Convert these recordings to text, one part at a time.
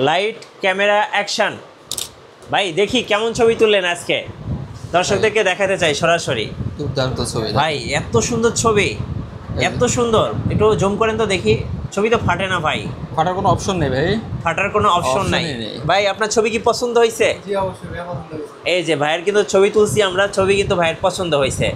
Light camera action. ভাই দেখি কেমন ছবি তুললেন আজকে, দর্শকদেরকে দেখাতে চাই সরাসরি। দুর্দান্ত ছবি ভাই এত সুন্দর ছবি, এত সুন্দর, একটু জুম করেন তো দেখি। ছবি তো ফাটে না ভাই, ফাটার কোনো অপশন নেই ভাই, ফাটার কোনো অপশন নাই। অপশনই নেই। ভাই আপনার ছবি কি পছন্দ হয়েছে? জি অবশ্যই ভাইয়া পছন্দ হয়েছে। এই যে ভাইয়ের কিন্তু ছবি তুলছি আমরা, ছবি কিন্তু ভাইয়ের পছন্দ হয়েছে।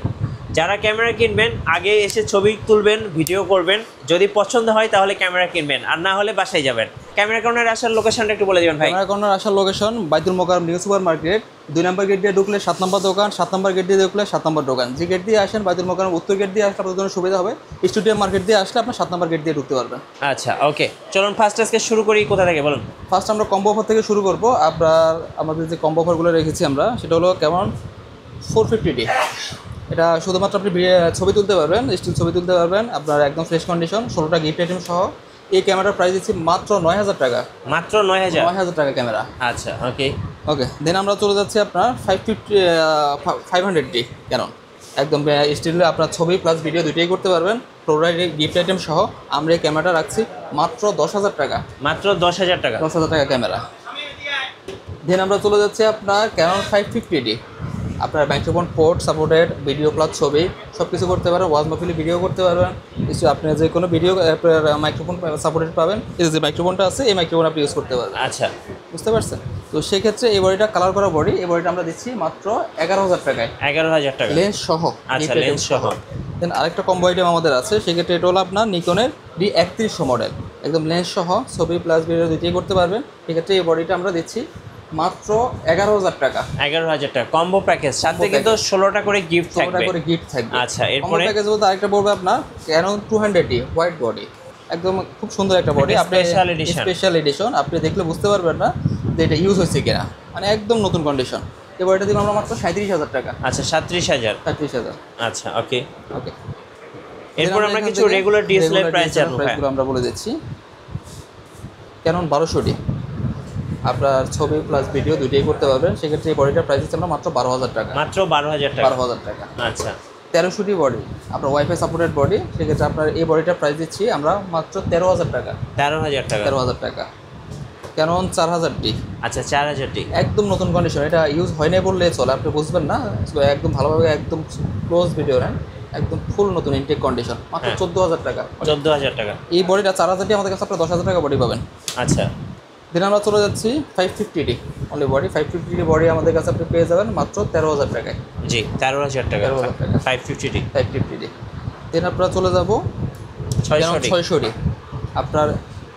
যারা ক্যামেরা কিনবেন আগে এসে ছবি তুলবেন, ভিডিও করবেন, যদি পছন্দ হয় তাহলে ক্যামেরা কিনবেন, আর না হলে বাসায় যাবেন। ক্যামেরা কর্নার আসার লোকেশনটা একটু বলে দিবেন ভাই। ক্যামেরা কর্নার আসার লোকেশন বাইতুল মোকাররম নিউ সুপার মার্কেট, 2 নম্বর গেট দিয়ে ঢুকলে 7 নম্বর দোকান, 7 নম্বর গেট দিয়ে ঢুকলে 7 নম্বর দোকান। যে গেট দিয়ে আসেন বাইতুল মোকাররম উত্তর গেট দিয়ে আসলে আপনাদের জন্য সুবিধা হবে। স্টুডিয়াম মার্কেট দিয়ে আসলে আপনার 7 নম্বর গেট দিয়ে ঢুকতে পারবেন। আচ্ছা ওকে, চলুন ফার্স্ট আজকে শুরু করি, কোথা থেকে বলুন? ফার্স্ট আমরা কম্বো অফার থেকে শুরু করবো। আমাদের যে কম্বো অফারগুলো রেখেছি আমরা, সেটা হলো কেমন 450D। এটা শুধুমাত্র আপনি ছবি তুলতে পারবেন, স্টিল ছবি তুলতে পারবেন, আপনার একদম ফ্রেশ কন্ডিশন, 16টা গিফট আইটেম সহ। এই ক্যামেরার প্রাইস দিচ্ছি মাত্র 9000 টাকা। মাত্র 9000? 9000 টাকা ক্যামেরা। আচ্ছা ওকে ওকে, দেন আমরা চলে যাচ্ছি আপনার 500D কেন একদম স্টিলে আপনার ছবি প্লাস ভিডিও দুটোই করতে পারবেন, প্রোডাক্ট গিফট আইটেম সহ। আমরা এই ক্যামেরাটা রাখছি মাত্র 10,000 টাকা। মাত্র 10,000 টাকা? 10,000 টাকা ক্যামেরা। দেন আমরা চলে যাচ্ছি আপনার ক্যানন 550D। আপনার microphone port supported, video plus ছবি সব কিছু করতে পারবেন, ওয়াজ মাহফিলে ভিডিও করতে পারবেন। কিছু আপনি যে কোনো ভিডিও মাইক্রোফোন সাপোর্টেড পাবেন। এই যে মাইক্রোফোনটা আছে, এই মাইক্রোফোন আপনি ইউজ করতে পারবেন। আচ্ছা বুঝতে পারছেন? তো সেক্ষেত্রে এই বডিটা কালার করা বডি, এই বডিটা আমরা দিচ্ছি মাত্র 11,000 টাকায়। 11,000 টাকা লেন্স সহ। আচ্ছা, লেন্স সহ। দেন আরেকটা কম্বো আইটেম আমাদের আছে, সেক্ষেত্রে এটা হলো আপনার নিকনের D3100 মডেল, একদম লেন্স সহ ছবি প্লাস ভিডিও দুইটাই করতে পারবেন। সেক্ষেত্রে এই বডিটা আমরা দিচ্ছি মাত্র 11,000 টাকা। 11,000 টাকা কম্বো প্যাকেজ, সাথে কিন্তু 16টা করে গিফট থাকবে। 16টা করে গিফট থাকবে। আচ্ছা, এরপরে কম্বো প্যাকেজ বলতে আরেকটা পড়বে আপনার ক্যানন 200D হোয়াইট বডি, একদম খুব সুন্দর একটা বডি। আপনি স্পেশাল এডিশন, আপনি দেখলে বুঝতে পারবেন না যে এটা ইউজ হয়েছে কিনা, মানে একদম নতুন কন্ডিশন। এই বডিটা দিব আমরা মাত্র 37,000 টাকা। আচ্ছা 37,000। 37,000। আচ্ছা ওকে ওকে, এরপর আমরা কিছু রেগুলার ডিএসএলআর প্রাইস জানবো। প্রাইসগুলো আমরা বলে দিচ্ছি। ক্যানন 1200D আপনার ছবি প্লাস ভিডিও দুইটাই করতে পারবেন। সেক্ষেত্রে এই বডিটার প্রাইস হচ্ছে আমরা মাত্র 12,000 টাকা। মাত্র 12,000 টাকা? 12,000 টাকা। আচ্ছা 1300D বডি, আপনার ওয়াইফাই সাপোর্টেড বডি। সেক্ষেত্রে আপনার এই বডিটার প্রাইস দিচ্ছি আমরা মাত্র 13,000 টাকা। 13,000 টাকা? 13,000 টাকা। Canon 4000D। আচ্ছা 4000D, একদম নতুন কন্ডিশন, এটা ইউজ হয় না বললে চলে, আপনি বুঝবেন না। একদম ভালোভাবে একদম ক্লোজ ভিডিও নেন, একদম ফুল নতুন ইনটেক কন্ডিশন, মাত্র 14,000 টাকা। 14,000 টাকা। এই বডিটা 4000D আমাদের কাছে আপনার 10,000 টাকা বডি পাবেন। আচ্ছা দিন আমরা চলে যাচ্ছি 550D only body. 550D body আমাদের কাছে আপনি পেয়ে যাবেন মাত্র 13,000 টাকায়। জি 13,000 টাকা। 13,000 টাকা 550D। 550D। দিন আপনারা চলে যাবো 600D আপনার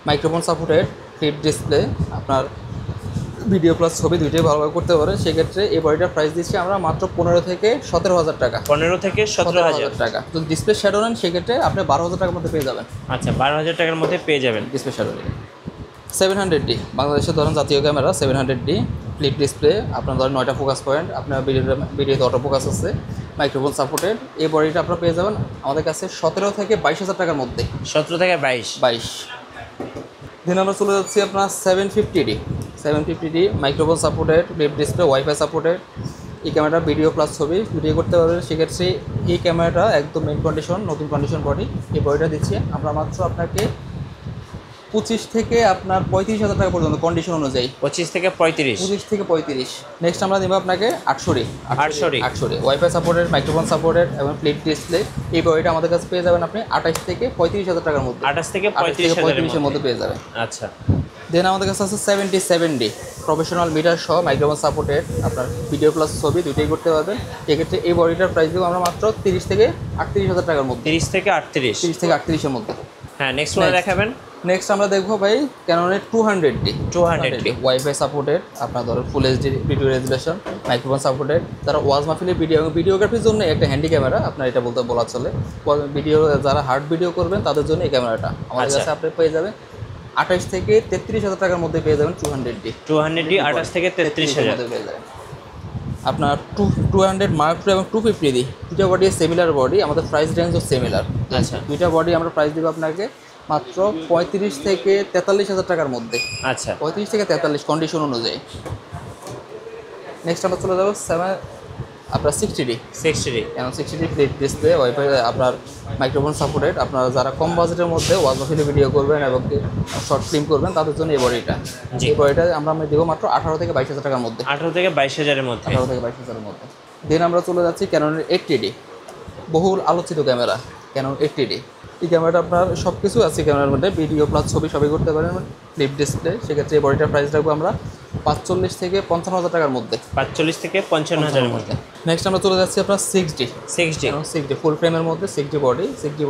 মাইক্রোফোন সাপোর্টেড, ফ্লিপ ডিসপ্লে, আপনার ভিডিও প্লাস ছবি দুইটাই ভালোভাবে করতে পারেন। সেক্ষেত্রে এই বডিটার প্রাইস দিচ্ছি আমরা মাত্র 15 থেকে 17,000 টাকা। 15 থেকে 17,000 টাকা। যদি ডিসপ্লে শ্যাডো নেন সেক্ষেত্রে আপনি 12,000 টাকার মধ্যে পেয়ে যাবেন। আচ্ছা 12,000 টাকার মধ্যে পেয়ে যাবেন ডিসপ্লে শ্যাডো নিয়ে। 700D বাংলাদেশের ধরেন জাতীয় ক্যামেরা 700D ফ্লিপ ডিসপ্লে, আপনার ধরেন 9টা ফোকাস পয়েন্ট, আপনার ভিডিওতে অটো ফোকাস আছে, মাইক্রোফোন সাপোর্টেড। এই বডিটা আপনারা পেয়ে যাবেন আমাদের কাছে 17 থেকে 22,000 টাকার মধ্যে। 17 থেকে 22। দিন আমরা চলে যাচ্ছি আপনার 750D microphone supported, flip display, wifi supported. এই ক্যামেরা ভিডিও প্লাস ছবি ভিডিও করতে পারবেন। সেক্ষেত্রে এই ক্যামেরাটা একদম মেন কন্ডিশন, নতুন কন্ডিশন বডি। এই বডিটা দিচ্ছি আমরা মাত্র আপনাকে 25 থেকে আপনার 35,000 টাকা পর্যন্ত কন্ডিশন অনুযায়ী। 25 থেকে 35? 25 থেকে 35। নেক্সট আমরা দেবো আপনাকে 800D wifi supported, microphone supported এবং ফ্লিপ ডিসপ্লে। এই বডিটা আমাদের কাছে পেয়ে যাবেন আপনি 28 থেকে 35,000 টাকার মধ্যে। 28 থেকে 35,000 এর মধ্যে পেয়ে যাবেন। আচ্ছা দেন আমাদের কাছে আছে 77D প্রফেশনাল মিটার সহ, মাইক্রোফোন সাপোর্টেড, আপনার ভিডিও প্লাস ছবি দুইটাই করতে পারবেন। এক্ষেত্রে এই বডিটার প্রাইস দেবো আমরা মাত্র 30 থেকে 38,000 টাকার মধ্যে। 30 থেকে 38? 30 থেকে 38 এর মধ্যে। হ্যাঁ নেক্সট ওয়ান দেখাবেন। নেক্সট আমরা দেখবো ভাই ক্যাননের 200D ওয়াইফাই সাপোর্টেড, আপনার ধরো full HD video resolution, microphone supported. তারা ওয়াজ মাহফিলের ভিডিওগ্রাফির জন্য একটা হ্যান্ডি ক্যামেরা, আপনার এটা বলা চলে। ভিডিও যারা হার্ড ভিডিও করবেন তাদের জন্য এই ক্যামেরাটা আমাদের কাছে আপনি পেয়ে যাবেন 28 থেকে 33,000 টাকার মধ্যে পেয়ে যাবেন। 200D 28 থেকে 33,000 পেয়ে যাবেন। আপনার 200 Mark II এবং 250D দুইটা বডি সিমিলার বডি, আমাদের প্রাইস রেঞ্জও সিমিলার। আচ্ছা দুইটা বডি আমরা প্রাইস দেবো আপনাকে মাত্র 35 থেকে 43,000 টাকার মধ্যে। আচ্ছা 35 থেকে 43 কন্ডিশন অনুযায়ী। নেক্সট আমরা চলে যাবো আপনার 60D 60D এবং 60D ফ্লিপ ডিসপ্লে ওয়াইফাই আপনার মাইক্রোফোন সাপোর্টেড। আপনারা যারা কম বাজেটের মধ্যে ওয়াজ মাহফিলে ভিডিও করবেন এবং শর্ট ফিল্ম করবেন তাদের জন্য এই বডিটা। জি। এই বডিটা আমরা দেবো মাত্র 18 থেকে 22 হাজার টাকার মধ্যে। 18 থেকে 22,000 এর মধ্যে। 18 থেকে 22 হাজারের মধ্যে। দেন আমরা চলে যাচ্ছি ক্যাননের 80D, বহুল আলোচিত ক্যামেরা ক্যানন 80D। এই ক্যামেরাটা আপনার সব কিছু আছে ক্যামেরার মধ্যে, ভিডিও প্লাস ছবি সবই করতে পারেন, ফ্লিপ ডিসপ্লে। সেক্ষেত্রে এই বডিটার প্রাইস রাখবো আমরা 45 থেকে 55 হাজার টাকার মধ্যে। 45 থেকে 55,000 এর মধ্যে। নেক্সট আমরা চলে যাচ্ছি আপনার 60D ফুল ফ্রেমের মধ্যে 60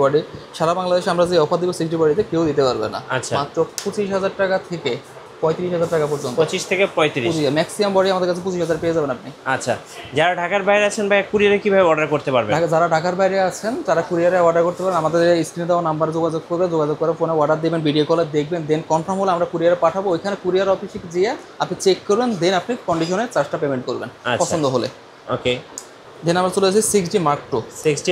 বডি। সারা বাংলাদেশে আমরা যে অফার দিব 60 বডিতে কেউ দিতে পারবে না। আচ্ছা। মাত্র 25,000 টাকা থেকে 35,000 টাকা পর্যন্ত। 25 থেকে 35। ম্যাক্সিমাম বডি আমাদের কাছে 25,000 পেয়ে যাবেন আপনি। আচ্ছা, যারা ঢাকার বাইরে আছেন ভাই কুরিয়ারে কিভাবে অর্ডার করতে পারবেন? যারা ঢাকার বাইরে আছেন তারা কুরিয়ারে অর্ডার করতে পারেন। আমাদের স্ক্রিনে দেওয়া নাম্বার যোগাযোগ করে ফোনে অর্ডার দেবেন, ভিডিও কলে দেখবেন, দেন কনফার্ম হলে আমরা কুরিয়ারে পাঠাবো। ওইখানে কুরিয়ার অফিসে গিয়ে আপনি চেক করবেন, দেন আপনি কন্ডিশনে চার্জটা পেমেন্ট করবেন পছন্দ হলে। ওকে। দেন আমরা চলে আসি 60D Mark II। 60D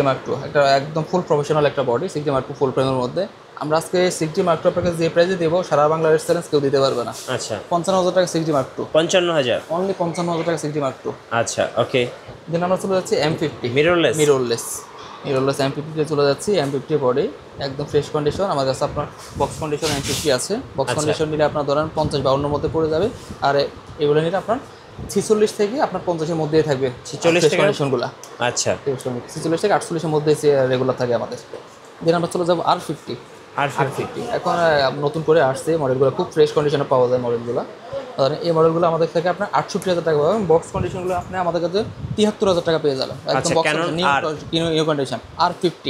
Mark II একটা একদম ফুল প্রফেশনাল একটা বডি। 60D Mark II ফুল ফ্রেমের মধ্যে আমরা আজকে 60D Mark II আপনাকে যে প্রাইসে দেবো সারা বাংলার রেস্টুরেন্ট কেউ দিতে পারবে না। আচ্ছা। 55,000 টাকা 60D Mark II। 55,000 অনলি 55,000 টাকা 60D Mark II। আচ্ছা, ওকে। দেন আমরা চলে যাচ্ছি M50 মিররলেস M50 চলে যাচ্ছি। M50 বডি একদম ফ্রেশ কন্ডিশন। আমার কাছে আপনার বক্স কন্ডিশন M50 আছে। বক্স কন্ডিশন নিলে আপনার ধরেন 50-52 মধ্যে পড়ে যাবে। আর এগুলো নিলে আপনার 46 থেকে আপনার 50-এর মধ্যেই থাকবে 46 থেকে কন্ডিশনগুলো। আচ্ছা, 46 থেকে 48-এর মধ্যে রেগুলার থাকে আমাদের। দেন আমরা চলে যাবো R50। এখন নতুন করে আসছে মডেলগুলো, খুব ফ্রেশ কন্ডিশনে পাওয়া যায় মডেলগুলো। এই মডেলগুলো আমাদের থেকে আপনার 68,000 টাকা পাবেন। বক্স কন্ডিশনগুলো আপনি আমাদের কাছে 73,000 টাকা পেয়ে যাবেন একদম box new condition R50।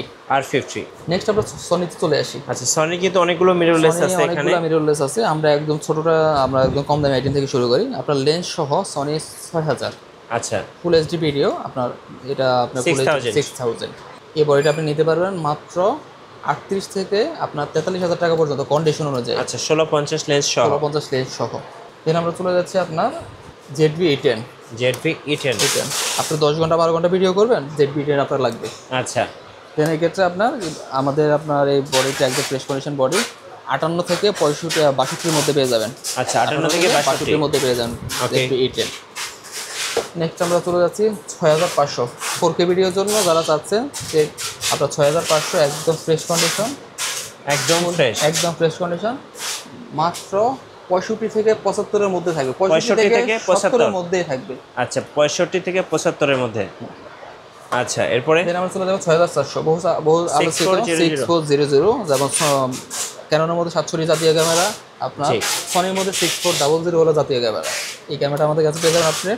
Next আমরা সনিতে চলে আসি। আচ্ছা, সনি কিন্তু অনেকগুলো মিররলেস আছে এখানে। অনেকগুলো মিররলেস আছে। আমরা একদম ছোটটা আমরা একদম কম দামি আইটেম থেকে শুরু করি। আপনার লেন্স সহ সনি 6000। আচ্ছা, ফুল এইচডি ভিডিও আপনার এটা আপনার 6000। এই বডিটা আপনি নিতে পারবেন মাত্র 38 থেকে আপনার 43,000 টাকা পর্যন্ত কন্ডিশন অনুযায়ী। আচ্ছা, 1650 লেন্স সহ। 1650 লেন্স সহ। দেন আমরা চলে যাচ্ছি আপনার ZV-E10। আপনি 10 ঘন্টা 12 ঘন্টা ভিডিও করবেন, ZV-E10 আপনার লাগবে। আচ্ছা। দেন এই ক্ষেত্রে আপনার আপনার এই বডিটা একদম ফ্রেশ কন্ডিশন বডি 58 থেকে 62-এর মধ্যে পেয়ে যাবেন। আচ্ছা, 58 থেকে 62-এর মধ্যে পেয়ে যাবেন ZV-E10। নেক্সট আমরা চলে যাচ্ছি 6500 4K ভিডিওর জন্য যারা চাচ্ছেন যে আপনার 6500 একদম ফ্রেশ কন্ডিশন, একদম ফ্রেশ কন্ডিশন মাত্র 65 থেকে 75-এর মধ্যে থাকবে। 65 থেকে 70-এর মধ্যেই থাকবে। আচ্ছা, 65 থেকে 75-এর মধ্যে। আচ্ছা, এরপরে দেন আমরা চলে যাব 6400 বহু আলোচিত 6400, যেমন ক্যাননের মধ্যে 760 জাতীয় ক্যামেরা, আপনার সনির মধ্যে 6400 হলো জাতীয় ক্যামেরা। এই ক্যামেরাটা আমাদের কাছে পেয়ে যাবেন আপনি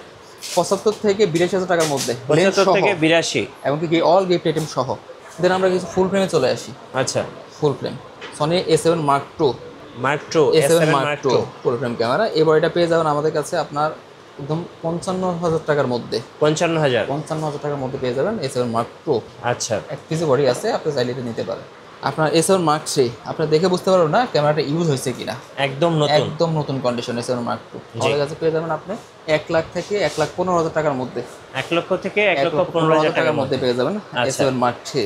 75 থেকে 82,000 টাকার মধ্যে। 75 থেকে 82 এমনকি অল গিফট আইটেম সহ। দেন আমরা কিছু ফুল ফ্রেমে চলে আসি। আচ্ছা, ফুল frame Sony A7 Mark II ফুল ফ্রেম ক্যামেরা। এই বডিটা পেয়ে যাবেন আমাদের কাছে আপনার একদম 55,000 টাকার মধ্যে। 55,000 টাকার মধ্যে পেয়ে যাবেন A7 Mark II। আচ্ছা, এক পিসি বডি আছে, আপনি চাইলে এটা নিতে পারেন। আপনার A7 Mark III আপনি দেখে বুঝতে পারবেন না ক্যামেরাটা ইউজ হয়েছে কিনা। একদম নতুন কন্ডিশন A7 Mark II আমাদের কাছে পেয়ে যাবেন আপনি 1 লাখ থেকে 1,15,000 টাকার মধ্যে। 1 লক্ষ থেকে 1,15,000 টাকার মধ্যে পেয়ে যাবেন A7 Mark III।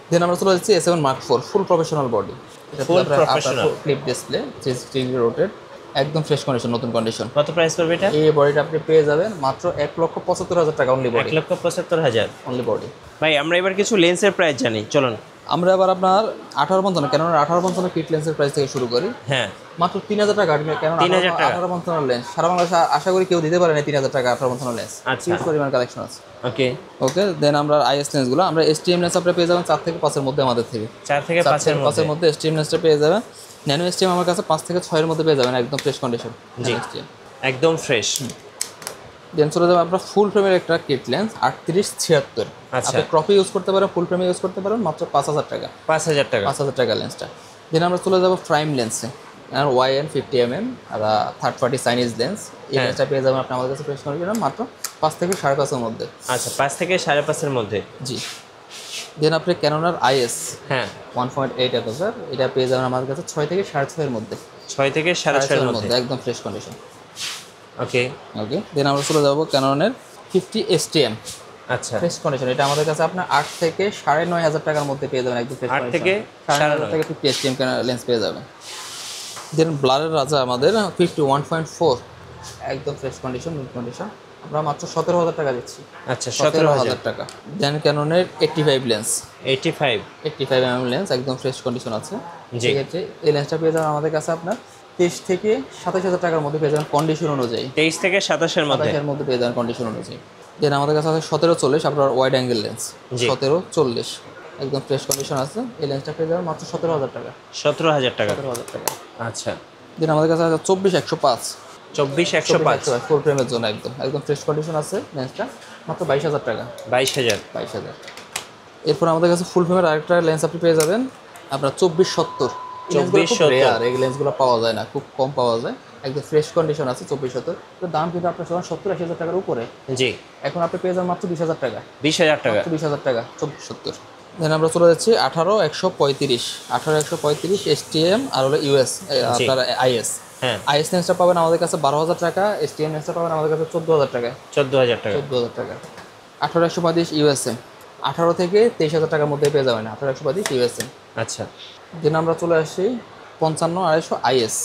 দেন আমরা চলে যাচ্ছি A7 Mark IV ফুল professional body. Flip display 360 rotate একদম ফ্রেশ কন্ডিশন, নতুন কন্ডিশন। কত প্রাইস পড়বে এটা? এই বডিটা আপনি পেয়ে যাবেন মাত্র 1,75,000 টাকা অনলি বডি। 1,75,000 only body. ভাই আমরা এবার কিছু লেন্সের প্রাইস জানি, চলুন। আমরা এবার আপনার 1855 কেন 1855 কিট লেন্সের প্রাইস থেকে শুরু করি। হ্যাঁ, মাত্র 3,000 টাকা। কেন 1855 লেন্স সারা বাংলাদেশে আশা করি কেউ দিতে পারে না 3,000 টাকা 1855 লেন্স। আচ্ছা, হিউজ পরিমাণ কালেকশন আছে। ওকে। দেন আমরা আইএস লেন্সগুলো আমরা STM লেন্স আপনি পেয়ে যাবেন 4 থেকে 5-এর মধ্যে আমাদের থেকে। 4 থেকে 5-এর মধ্যে STM লেন্সটা পেয়ে যাবেন। ন্যানো STM আমার কাছে 5 থেকে 6-এর মধ্যে পেয়ে যাবেন একদম ফ্রেশ কন্ডিশন। জি, একদম ফ্রেশ। দেন চলে যাবে আপনার ফুল ফ্রেমের একটা কিট লেন্স 3876। আপনি ক্রপে ইউজ করতে পারেন, ফুল ফ্রেমে ইউজ করতে পারেন মাত্র 5,000 টাকা। 5,000 টাকা লেন্সটা। দেন আমরা চলে যাব প্রাইম লেন্সে আর YN50mm আর থার্ড পার্টি চাইনিজ লেন্স। এই লেন্সটা পেয়ে যাবেন আপনি আমাদের কাছে ফ্রেশ কন্ডিশন মাত্র 5 থেকে 5.5-এর মধ্যে। আচ্ছা, 5 থেকে 5.5-এর মধ্যে। জি। দেন আপনি ক্যানোনার IS 1.8 অ্যাপারচার এটা পেয়ে যাবেন আমাদের কাছে 6 থেকে 6.5-এর মধ্যে। 6 থেকে 6.5-এর মধ্যে একদম ফ্রেশ কন্ডিশন। ওকে। দেন আমরা চলে যাবো ক্যানোনের 50 STM। আচ্ছা, ফ্রেশ কন্ডিশন এটা আমাদের কাছে আপনার 8 থেকে 9,500 টাকার মধ্যে পেয়ে যাবেন একদম ফ্রেশ কন্ডিশন। 8 থেকে 9,500 থেকে 50 STM লেন্স পেয়ে যাবেন। দেন ব্লারের রাজা আমাদের 51.4 একদম ফ্রেশ কন্ডিশন, নিউ কন্ডিশন আমরা মাত্র 17,000 টাকা দিচ্ছি। আচ্ছা 17,000 টাকা। দেন ক্যাননের 85 লেন্স, 85 mm লেন্স একদম ফ্রেশ কন্ডিশন আছে। জি। সেক্ষেত্রে এই লেন্সটা পেয়ে যাবেন আমাদের কাছে আপনার 23 থেকে 27,000 টাকার মধ্যে পেয়ে যাবেন কন্ডিশন অনুযায়ী। 23 থেকে 27 এর মধ্যে 27 এর মধ্যে পেয়ে যাবেন কন্ডিশন অনুযায়ী। দেন আমাদের কাছে আছে 1740 আপনার ওয়াইড অ্যাঙ্গেল লেন্স, জি। 1740 একদম ফ্রেশ কন্ডিশন আছে। এই লেন্সটা পেয়ে যাবেন মাত্র 17,000 টাকা। 17,000 টাকা। 17,000 টাকা। আচ্ছা দেন আমাদের কাছে আছে 24-105 24-105 ফুল ফ্রেমের জন্য একদম ফ্রেশ কন্ডিশন আছে লেন্সটা, মাত্র 22,000 টাকা। 22,000 22,000। এরপর আমাদের কাছে ফুল ফ্রেমের আরেকটা লেন্স আপনি পেয়ে যাবেন আপনার 24-70। 24-70 এই লেন্সগুলো পাওয়া যায় না, খুব কম পাওয়া যায়। একদম ফ্রেশ কন্ডিশন আছে 24-70। তো দাম কিন্তু আপনার 70-80,000 টাকার উপরে। জি। এখন আপনি পেয়ে যাবেন মাত্র 20,000 টাকা। 20,000 টাকা। 20,000 টাকা 24-70। দেন আমরা চলে যাচ্ছি 18-135 STM আর হলো ইউএস আপনার আইএস। হ্যাঁ আইএস লেন্সটা পাবেন আমাদের কাছে 12,000 টাকা, STM লেন্সটা পাবেন আমাদের কাছে 14,000 টাকা। 14,000 টাকা। 14,000 টাকা। 18-135 ইউএসএম 18 থেকে 23,000 টাকার মধ্যে পেয়ে যাবেন 18-135 ইউএসএম। আচ্ছা দেন আমরা চলে আসি 55-250 আইএস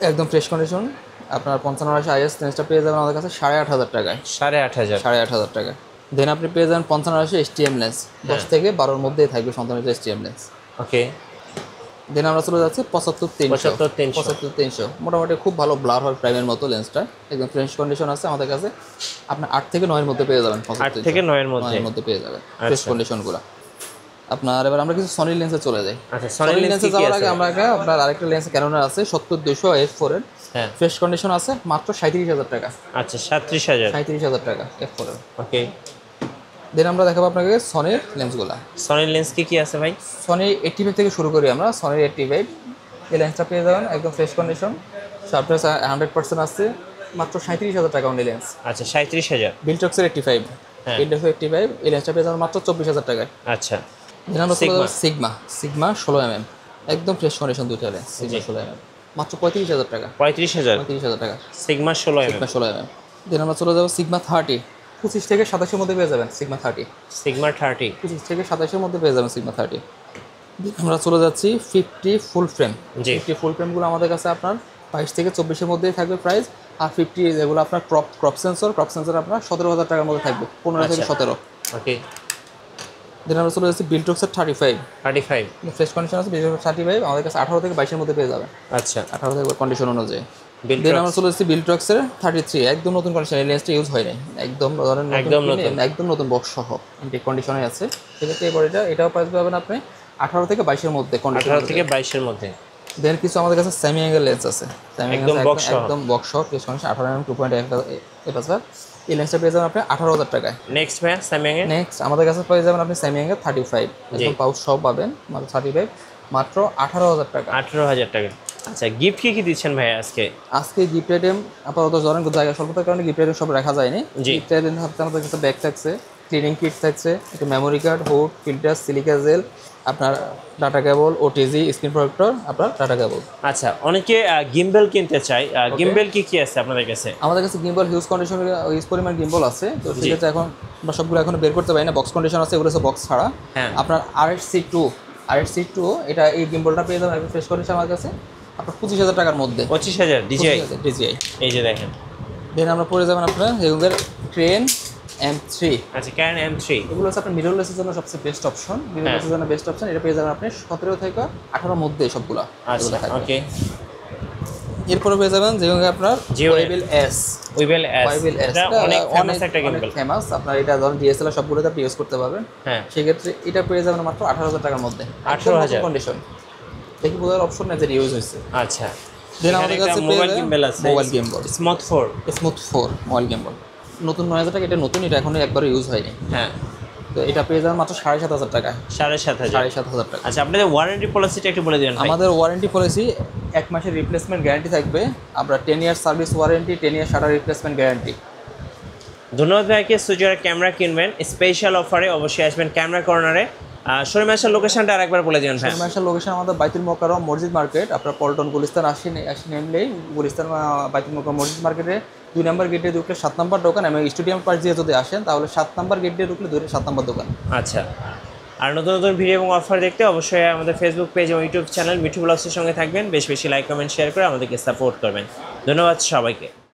একদম ফ্রেশ কন্ডিশন। আপনার 55-250 আইএস লেন্সটা পেয়ে যাবেন আমাদের কাছে 8,500 টাকায়। 8,500 8,500 টাকা। দেন আপনি পেয়ে যাবেন 55-250 STM লেন্স, 10 থেকে 12-র মধ্যেই থাকবে 55-250 STM লেন্স। ওকে। দেন আমরা চলে যাচ্ছি 75-300। 75-300 75-300 মোটামুটি খুব ভালো ব্লার হয় প্রাইমের মতো লেন্সটা, একদম ফ্রেশ কন্ডিশন আছে আমাদের কাছে। আপনার 8 থেকে 9-এর মধ্যে পেয়ে যাবেন। 8 থেকে 9 এর মধ্যে 9-এর মধ্যে পেয়ে যাবেন ফ্রেশ কন্ডিশনগুলো। আপনার এবার আমরা কিছু সনি লেন্সে চলে যাই। আচ্ছা সনি সনি লেন্সে যাওয়ার আগে আমরা আপনার আরেকটা লেন্স ক্যানোনের আছে 70-200 f4 এর, হ্যাঁ ফ্রেশ কন্ডিশন আছে, মাত্র 37,000 টাকা। আচ্ছা 37,000 37,000 টাকা f4 এর। ওকে। দেন আমরা দেখাবো আপনাকে সনির লেন্সগুলো। সনির লেন্স কি আছে ভাই? সনি 85 থেকে শুরু করি আমরা। সনির 85 এই লেন্সটা পেয়ে যাবেন একদম ফ্রেশ কন্ডিশন, শার্পনেস 100% আছে, মাত্র 37,000 টাকা অনলি লেন্স। আচ্ছা 37,000। বিল্টক্সের 85, হ্যাঁ। বিল্টক্সের 85 এই লেন্সটা পেয়ে যাবেন মাত্র 24,000 টাকায়। আচ্ছা দেন আমরা সিগমা 16 mm একদম ফ্রেশ কন্ডিশন দুইটা লেন্স, সিগমা 16 mm মাত্র 35,000 টাকা। 35,000 টাকা সিগমা 16 mm। Sigma 16 mm। দেন আমরা চলে যাবো সিগমা 30, 25 থেকে 27-এর মধ্যে পেয়ে যাবেন সিগমা 30। সিগমা 30 25 থেকে 27-এর মধ্যে পেয়ে যাবেন সিগমা 30। আমরা চলে যাচ্ছি 50 ফুল ফ্রেম। জি। 50 ফুল ফ্রেমগুলো আমাদের কাছে আপনার 22 থেকে 24-এর মধ্যেই থাকবে প্রাইস। আর 50 যেগুলো আপনার ক্রপ সেন্সর আপনার 17,000 টাকার মধ্যে থাকবে, 15 থেকে 17। ওকে। দেন আমরা চলে যাচ্ছি বিল্টক্সের 35 ফ্রেশ কন্ডিশন আছে। বিল্টক্স 35 আমাদের কাছে 18 থেকে 22-এর মধ্যে পেয়ে যাবেন। আচ্ছা 18 থেকে কন্ডিশন অনুযায়ী। Biltrox। দেন আমরা চলে যাচ্ছি বিল্টক্সের 33 একদম নতুন কন্ডিশন, এই লেন্সটা ইউজ হয় নাই, একদম ধরেন একদম নতুন বক্স সহ ইনটেক কন্ডিশনে আছে। সেক্ষেত্রে এবার এটাও প্রাইস পাবেন আপনি 18 থেকে 22-এর মধ্যে কন্ডিশন। 18 থেকে 22-এর মধ্যে। দেন কিছু আমাদের কাছে সেমি অ্যাঙ্গেল লেন্স আছে, একদম বক্স সহ। একদম বক্স সহ ফ্রেশ কন্ডিশন 18 mm 2.1 এই লেন্সটা পেয়ে যাবেন আপনি 18,000 টাকায়। নেক্সট ভাই স্যামসাং এর নেক্সট আমাদের কাছে পেয়ে যাবেন আপনি সেমি অ্যাঙ্গেল 35 একদম পাউচ সহ পাবেন মাত্র 35 মাত্র 18,000 টাকা। 18,000 টাকা। আচ্ছা গিফট কি দিচ্ছেন ভাই আজকে? আজকে গিফট আইটেম আপাতত ধরেন জায়গা স্বল্পতার কারণে গিফট আইটেম সব রাখা যায়নি। জি। গিফট আইটেম হচ্ছে আমাদের কাছে ব্যাগ থাকছে, ক্লিনিং কিট থাকছে, একটা memory card, hood, filter, silica gel, আপনার data cable, OTG, screen protector, আপনার ডাটা কেবল। আচ্ছা অনেকে গিম্বেল কিনতে চায়, গিম্বেল কি আছে আপনাদের কাছে? আমাদের কাছে গিম্বল হিউজ কন্ডিশনের হিউজ পরিমাণ গিম্বল আছে। তো সেক্ষেত্রে এখন আমরা সবগুলো এখন বের করতে পারি না, বক্স কন্ডিশন আছে, এগুলো হচ্ছে বক্স ছাড়া। হ্যাঁ। আপনার RHC2 এটা এই গিম্বলটা পেয়ে যাবেন একদম ফ্রেশ কন্ডিশন আমার কাছে আপনার 25,000 টাকার মধ্যে। 25,000 DJI। এই যে দেখেন। দেন আমরা পড়ে যাবেন আপনার এগুলোর ট্রেন M3। আচ্ছা ক্যান M3 এগুলো হচ্ছে আপনার মিররলেসের জন্য সবচেয়ে বেস্ট অপশন। মিররলেসের জন্য বেস্ট অপশন, এটা পেয়ে যাবেন আপনি 17 থেকে 18-এর মধ্যে সবগুলো। আচ্ছা ওকে। এরপরে পেয়ে যাবেন যেগুলো আপনার ওয়েবেল S। এটা অনেক ফেমাস একটা গিম্বেল। ফেমাস আপনার এটা ধরুন DSLR সবগুলোতে আপনি ইউজ করতে পারবেন। হ্যাঁ। সেক্ষেত্রে এটা পেয়ে যাবেন মাত্র 18,000 টাকার মধ্যে। 18,000 কন্ডিশন দেখি বোঝার অপশন না যে ইউজ হয়েছে। আচ্ছা দেন আমাদের কাছে মোবাইল গিম্বেল আছে, mobile gimbal smooth 4 mobile gimbal নতুন 9,000 টাকা, এটা নতুন, এটা এখনো একবার ইউজ হয়নি। হ্যাঁ। তো এটা পেয়ে যাবেন মাত্র 7,500 টাকা। 7,500 টাকা। আচ্ছা আপনাদের ওয়ারেন্টি পলিসিটা একটু বলে দিবেন ভাই। আমাদের ওয়ারেন্টি পলিসি 1 মাসের রিপ্লেসমেন্ট গ্যারান্টি থাকবে, আমরা 10 ইয়ার সার্ভিস ওয়ারেন্টি, 10 ইয়ার শাটার রিপ্লেসমেন্ট গ্যারান্টি। ধন্যবাদ ভাইকে। সুজয়ের ক্যামেরা কিনবেন স্পেশাল অফারে অবশ্যই আসবেন ক্যামেরা কর্নারে। শোরুম আসার লোকেশনটা আরেকবার বলে দিবেন ভাই। শোরুম আসার লোকেশন আমাদের বাইতুল মোকাররম মসজিদ মার্কেট, আপনার পল্টন গুলিস্তান আসি নেমলেই গুলিস্তান বাইতুল মোকাররম মসজিদ মার্কেটে 2 নম্বর গেটে ঢুকলে 7 নম্বর দোকান, এবং স্টেডিয়াম পার্ক দিয়ে যদি আসেন তাহলে 7 নম্বর গেট দিয়ে ঢুকলে 7 নম্বর দোকান। আচ্ছা আর নতুন নতুন ভিডিও এবং অফার দেখতে অবশ্যই আমাদের ফেসবুক পেজ এবং ইউটিউব চ্যানেল মিঠু ব্লগসের সঙ্গে থাকবেন। বেশি বেশি লাইক কমেন্ট শেয়ার করে আমাদেরকে সাপোর্ট করবেন। ধন্যবাদ সবাইকে।